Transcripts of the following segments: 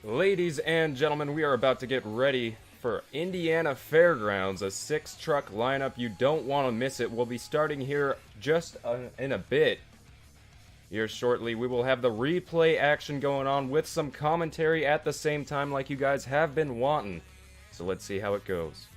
Ladies and gentlemen, we are about to get ready for Indiana Fairgrounds, a 6-truck lineup. You don't want to miss it. We'll be starting here just in a bit. Here shortly, we will have the replay action going on with some commentary at the same time like you guys have been wanting. So let's see how it goes.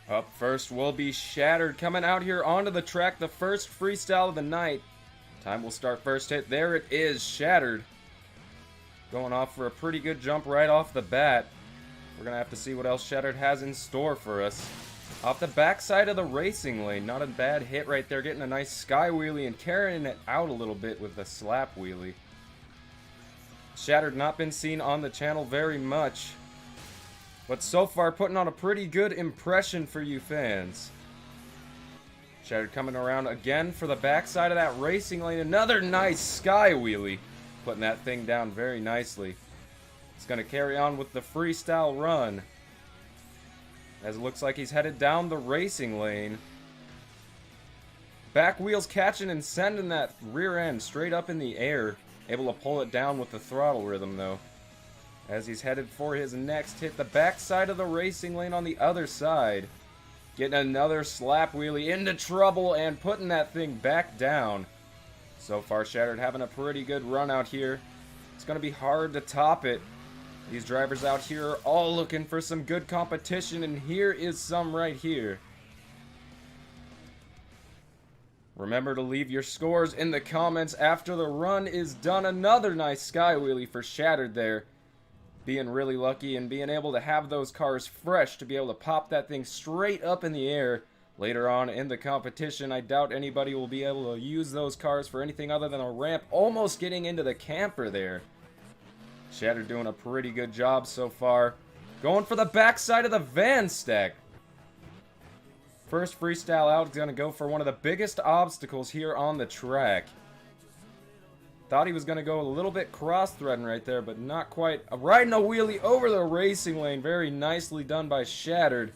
Up first will be Shattered coming out here onto the track, the first freestyle of the night. Time will start first hit. There it is, Shattered. Going off for a pretty good jump right off the bat. We're going to have to see what else Shattered has in store for us. Off the backside of the racing lane, not a bad hit right there, getting a nice sky wheelie and carrying it out a little bit with the slap wheelie. Shattered not been seen on the channel very much, but so far putting on a pretty good impression for you fans. Shattered coming around again for the backside of that racing lane. Another nice sky wheelie. Putting that thing down very nicely. It's going to carry on with the freestyle run, as it looks like he's headed down the racing lane. Back wheels catching and sending that rear end straight up in the air. Able to pull it down with the throttle rhythm though, as he's headed for his next hit. The backside of the racing lane on the other side. Getting another slap wheelie into trouble and putting that thing back down. So far, Shattered having a pretty good run out here. It's going to be hard to top it. These drivers out here are all looking for some good competition, and here is some right here. Remember to leave your scores in the comments after the run is done. Another nice sky wheelie for Shattered there. Being really lucky and being able to have those cars fresh to be able to pop that thing straight up in the air later on in the competition. I doubt anybody will be able to use those cars for anything other than a ramp. Almost getting into the camper there. Shattered doing a pretty good job so far. Going for the backside of the van stack. First freestyle out is going to go for one of the biggest obstacles here on the track. Thought he was going to go a little bit cross-threading right there, but not quite. Riding a wheelie over the racing lane. Very nicely done by Shattered.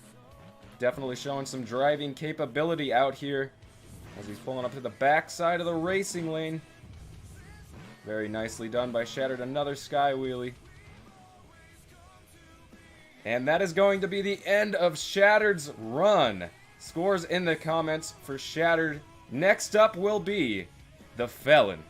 Definitely showing some driving capability out here, as he's pulling up to the backside of the racing lane. Very nicely done by Shattered. Another sky wheelie. And that is going to be the end of Shattered's run. Scores in the comments for Shattered. Next up will be the Felon.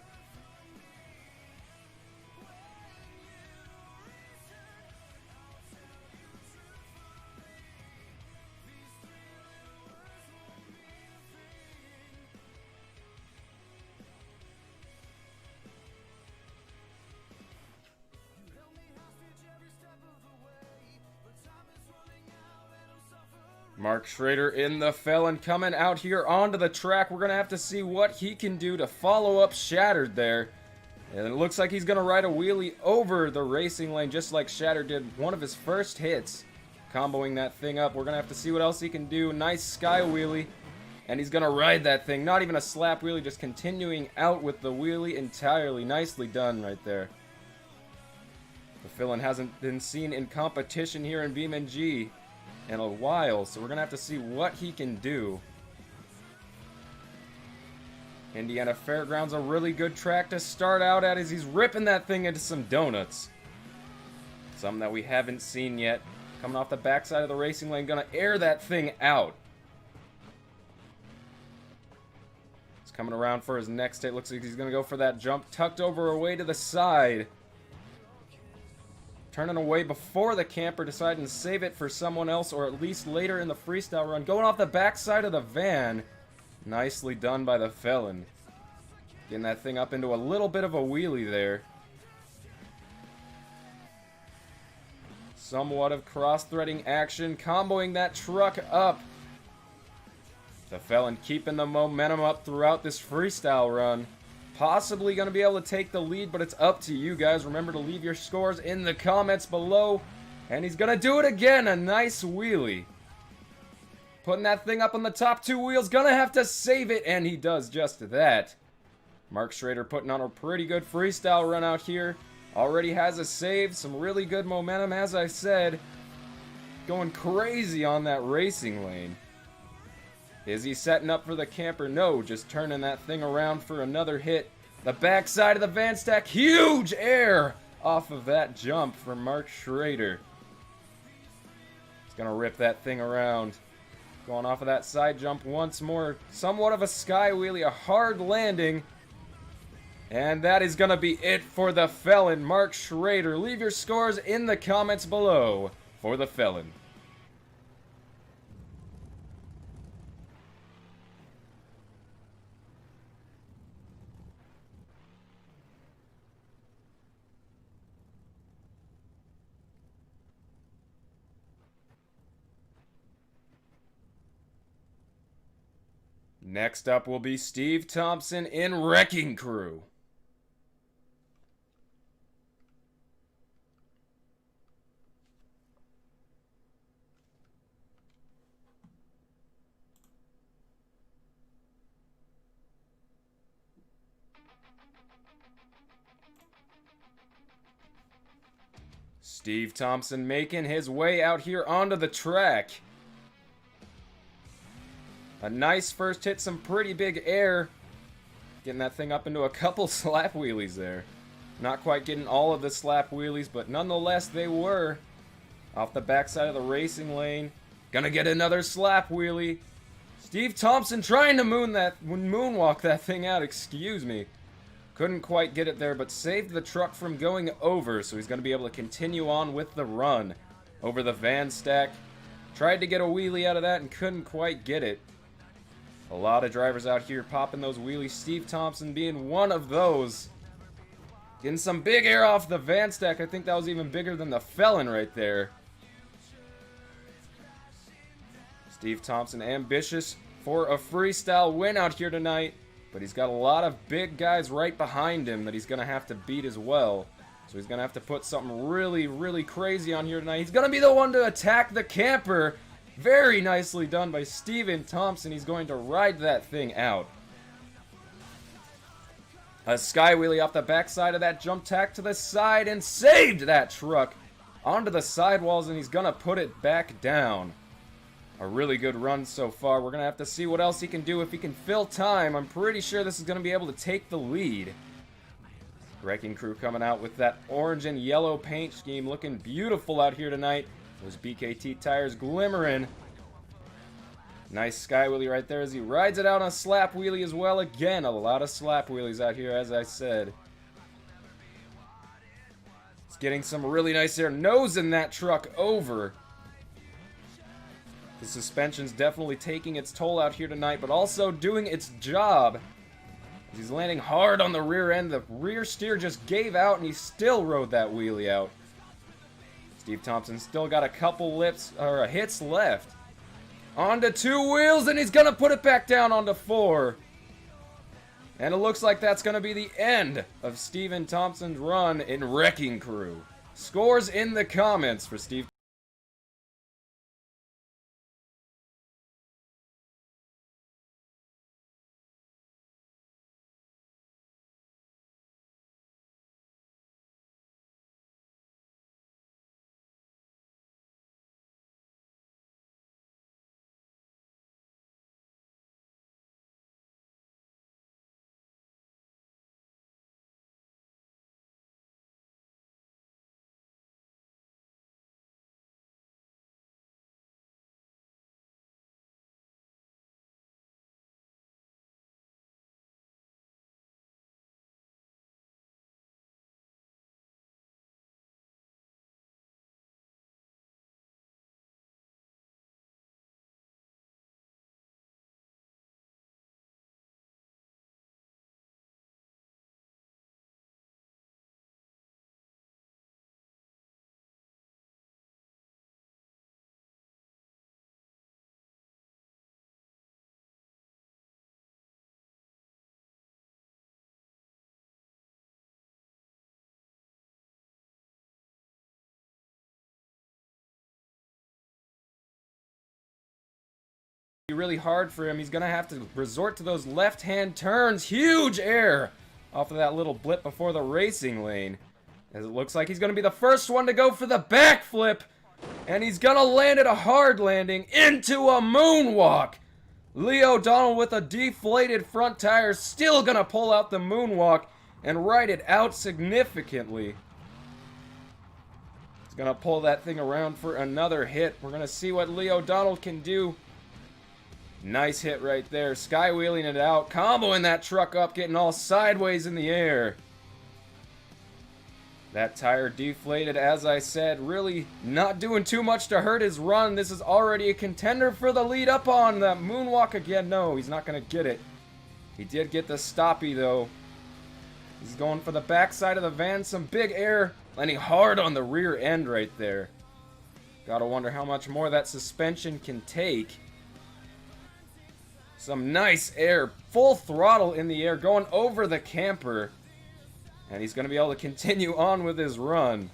Mark Schrader in the Felon coming out here onto the track. We're going to have to see what he can do to follow up Shattered there. And it looks like he's going to ride a wheelie over the racing lane just like Shattered did one of his first hits. Comboing that thing up. We're going to have to see what else he can do. Nice sky wheelie. And he's going to ride that thing. Not even a slap wheelie, just continuing out with the wheelie entirely. Nicely done right there. The Felon hasn't been seen in competition here in BeamNG in a while, so we're gonna have to see what he can do. Indiana Fairgrounds, a really good track to start out at, as he's ripping that thing into some donuts. Something that we haven't seen yet. Coming off the backside of the racing lane, gonna air that thing out. He's coming around for his next hit. Looks like he's gonna go for that jump, tucked over away to the side. Turning away before the camper, deciding to save it for someone else, or at least later in the freestyle run. Going off the backside of the van. Nicely done by the Felon. Getting that thing up into a little bit of a wheelie there. somewhat of cross-threading action, comboing that truck up. The Felon keeping the momentum up throughout this freestyle run. Possibly going to be able to take the lead, but it's up to you guys. Remember to leave your scores in the comments below. And he's going to do it again. A nice wheelie. Putting that thing up on the top two wheels. Going to have to save it, and he does just that. Mark Schrader putting on a pretty good freestyle run out here. Already has a save. Some really good momentum, as I said. Going crazy on that racing lane. Is he setting up for the camper? No, just turning that thing around for another hit. The backside of the van stack. Huge air off of that jump from Mark Schrader. He's going to rip that thing around. Going off of that side jump once more. Somewhat of a sky wheelie, a hard landing. And that is going to be it for the Felon, Mark Schrader. Leave your scores in the comments below for the Felon. Next up will be Steve Thompson in Wrecking Crew. Steve Thompson making his way out here onto the track. A nice first hit, some pretty big air. Getting that thing up into a couple slap wheelies there. Not quite getting all of the slap wheelies, but nonetheless they were. Off the backside of the racing lane. Gonna get another slap wheelie. Steve Thompson trying to moonwalk that thing out, excuse me. Couldn't quite get it there, but saved the truck from going over, so he's gonna be able to continue on with the run. Over the van stack. Tried to get a wheelie out of that and couldn't quite get it. A lot of drivers out here popping those wheelies. Steve Thompson being one of those. Getting some big air off the van stack. I think that was even bigger than the Felon right there. Steve Thompson ambitious for a freestyle win out here tonight. But he's got a lot of big guys right behind him that he's going to have to beat as well. So he's going to have to put something really, really crazy on here tonight. He's going to be the one to attack the camper. Very nicely done by Steven Thompson. He's going to ride that thing out. A sky wheelie off the backside of that jump tack to the side and saved that truck onto the sidewalls, and he's going to put it back down. A really good run so far. We're going to have to see what else he can do if he can fill time. I'm pretty sure this is going to be able to take the lead. Wrecking Crew coming out with that orange and yellow paint scheme. Looking beautiful out here tonight. Those BKT tires glimmering. Nice sky wheelie right there as he rides it out on a slap wheelie as well. Again, a lot of slap wheelies out here, as I said. He's getting some really nice air, nosing that truck over. The suspension's definitely taking its toll out here tonight, but also doing its job. He's landing hard on the rear end. The rear steer just gave out, and he still rode that wheelie out. Steve Thompson still got a couple hits left. Onto two wheels, and he's going to put it back down onto four. And it looks like that's going to be the end of Steven Thompson's run in Wrecking Crew. Scores in the comments for Steve be really hard for him. He's gonna have to resort to those left-hand turns. Huge air off of that little blip before the racing lane. As it looks like he's gonna be the first one to go for the backflip. And he's gonna land it a hard landing into a moonwalk. Lee O'Donnell with a deflated front tire still gonna pull out the moonwalk and ride it out significantly. He's gonna pull that thing around for another hit. We're gonna see what Lee O'Donnell can do. Nice hit right there. Skywheeling it out. Comboing that truck up. Getting all sideways in the air. That tire deflated, as I said. Really not doing too much to hurt his run. This is already a contender for the lead up on that moonwalk again. No, he's not going to get it. He did get the stoppie, though. He's going for the backside of the van. Some big air. Landing hard on the rear end right there. Gotta wonder how much more that suspension can take. Some nice air, full throttle in the air, going over the camper. And he's going to be able to continue on with his run.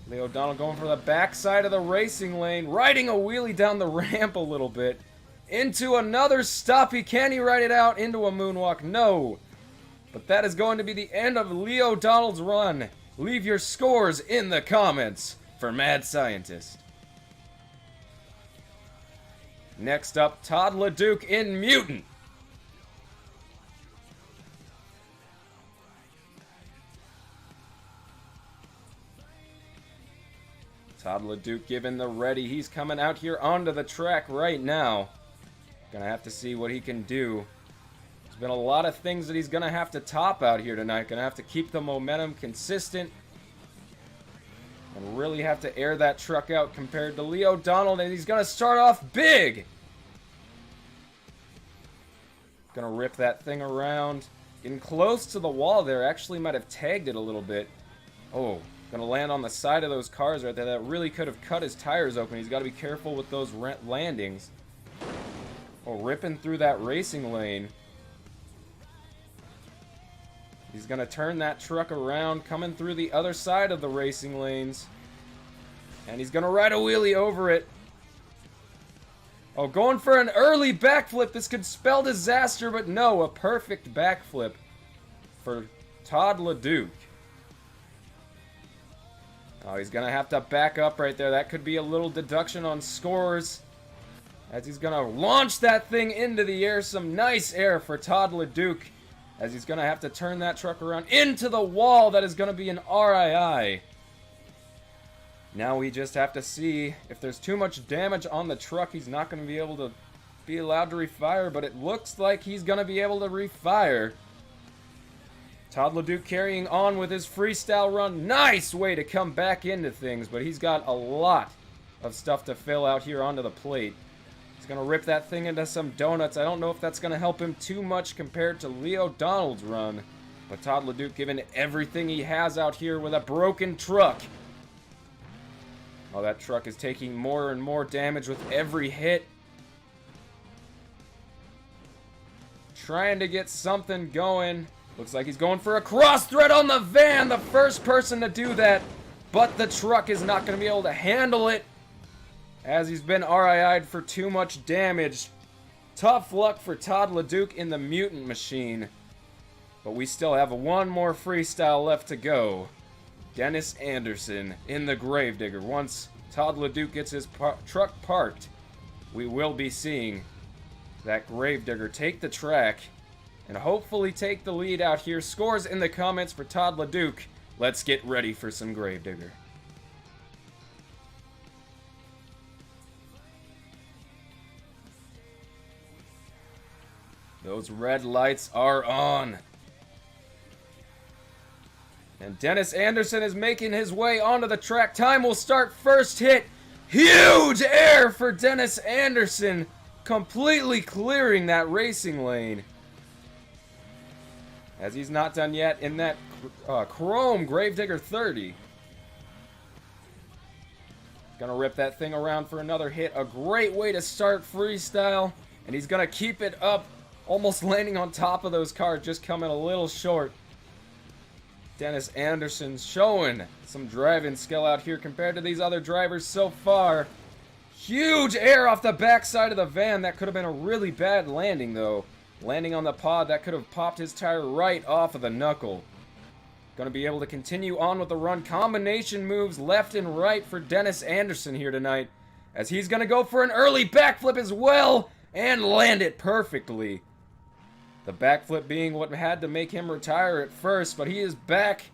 Lee O'Donnell going for the backside of the racing lane, riding a wheelie down the ramp a little bit. Into another stoppie. Can he ride it out into a moonwalk? No. But that is going to be the end of Lee O'Donnell's run. Leave your scores in the comments for Mad Scientist. Next up, Todd Leduc in Mutant. Todd Leduc given the ready. He's coming out here onto the track right now. Gonna have to see what he can do. There's been a lot of things that he's gonna have to top out here tonight. Gonna have to keep the momentum consistent. And really have to air that truck out compared to Lee O'Donnell. And he's going to start off big. Going to rip that thing around. Getting close to the wall there. Actually might have tagged it a little bit. Oh, going to land on the side of those cars right there. That really could have cut his tires open. He's got to be careful with those landings. Oh, ripping through that racing lane. He's going to turn that truck around, coming through the other side of the racing lanes. And he's going to ride a wheelie over it. Oh, going for an early backflip. This could spell disaster, but no, a perfect backflip for Todd Leduc. Oh, he's going to have to back up right there. That could be a little deduction on scores. As he's going to launch that thing into the air. Some nice air for Todd Leduc. As he's going to have to turn that truck around into the wall. That is going to be an RII. Now we just have to see if there's too much damage on the truck. He's not going to be able to be allowed to refire, but it looks like he's going to be able to refire. Todd Leduc carrying on with his freestyle run. Nice way to come back into things, but he's got a lot of stuff to fill out here onto the plate. He's going to rip that thing into some donuts. I don't know if that's going to help him too much compared to Lee O'Donnell's run. But Todd Leduc giving everything he has out here with a broken truck. Oh, that truck is taking more and more damage with every hit. Trying to get something going. Looks like he's going for a cross thread on the van. The first person to do that. But the truck is not going to be able to handle it, as he's been RII'd for too much damage. Tough luck for Todd Leduc in the Mutant machine. But we still have one more freestyle left to go. Dennis Anderson in the Gravedigger. Once Todd Leduc gets his truck parked, we will be seeing that Gravedigger take the track and hopefully take the lead out here. Scores in the comments for Todd Leduc. Let's get ready for some Gravedigger. Those red lights are on. And Dennis Anderson is making his way onto the track. Time will start. First hit. Huge air for Dennis Anderson. Completely clearing that racing lane. As he's not done yet in that chrome Gravedigger 30. Gonna rip that thing around for another hit. A great way to start freestyle. And he's gonna keep it up. Almost landing on top of those cars. Just coming a little short. Dennis Anderson showing some driving skill out here compared to these other drivers so far. Huge air off the backside of the van. That could have been a really bad landing, though. Landing on the pod, that could have popped his tire right off of the knuckle. Gonna be able to continue on with the run. Combination moves left and right for Dennis Anderson here tonight, as he's gonna go for an early backflip as well and land it perfectly. The backflip being what had to make him retire at first, but he is back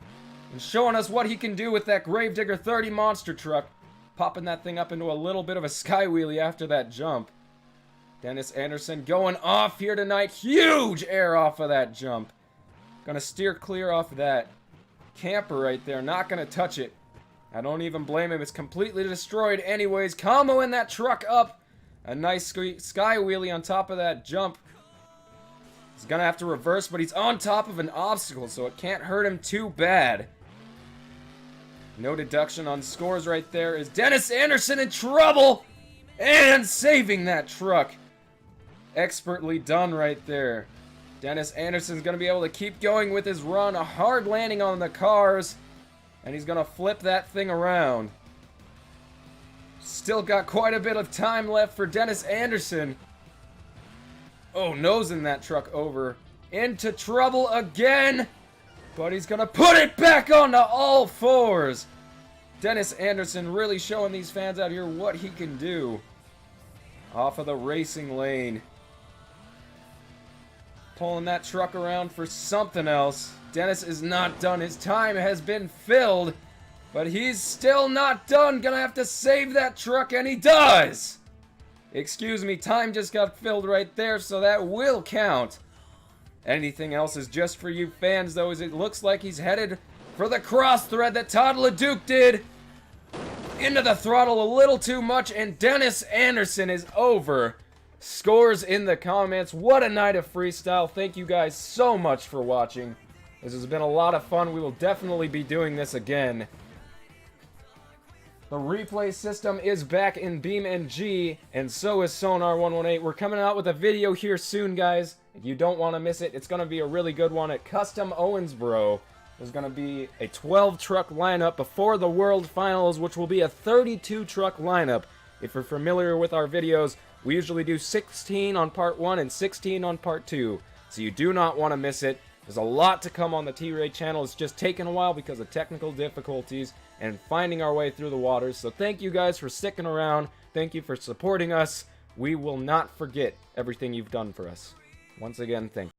and showing us what he can do with that Gravedigger 30 monster truck, popping that thing up into a little bit of a sky wheelie after that jump. Dennis Anderson going off here tonight. Huge air off of that jump. Gonna steer clear off of that. Camper right there, not gonna touch it. I don't even blame him, it's completely destroyed anyways. Comboing that truck up. A nice sky wheelie on top of that jump. He's gonna have to reverse, but he's on top of an obstacle, so it can't hurt him too bad. No deduction on scores right there. Is Dennis Anderson in trouble? And saving that truck. Expertly done right there. Dennis Anderson's going to be able to keep going with his run. A hard landing on the cars. And he's going to flip that thing around. Still got quite a bit of time left for Dennis Anderson. Oh, nosing that truck over. Into trouble again. But he's going to put it back onto all fours. Dennis Anderson really showing these fans out here what he can do. Off of the racing lane. Pulling that truck around for something else. Dennis is not done. His time has been filled. But he's still not done. Gonna have to save that truck, and he does! Excuse me, time just got filled right there, so that will count. Anything else is just for you fans, though, as it looks like he's headed for the cross thread that Todd Leduc did. Into the throttle a little too much, and Dennis Anderson is over. Scores in the comments. What a night of freestyle. Thank you guys so much for watching. This has been a lot of fun. We will definitely be doing this again. The replay system is back in BeamNG, and so is Sonar 118. We're coming out with a video here soon, guys. If you don't want to miss it, it's going to be a really good one at Custom Owensboro. There's going to be a 12-truck lineup before the World Finals, which will be a 32-truck lineup. If you're familiar with our videos, we usually do 16 on part 1 and 16 on part 2, so you do not want to miss it. There's a lot to come on the T.Ray channel. It's just taken a while because of technical difficulties and finding our way through the waters. So thank you guys for sticking around. Thank you for supporting us. We will not forget everything you've done for us. Once again, thank you.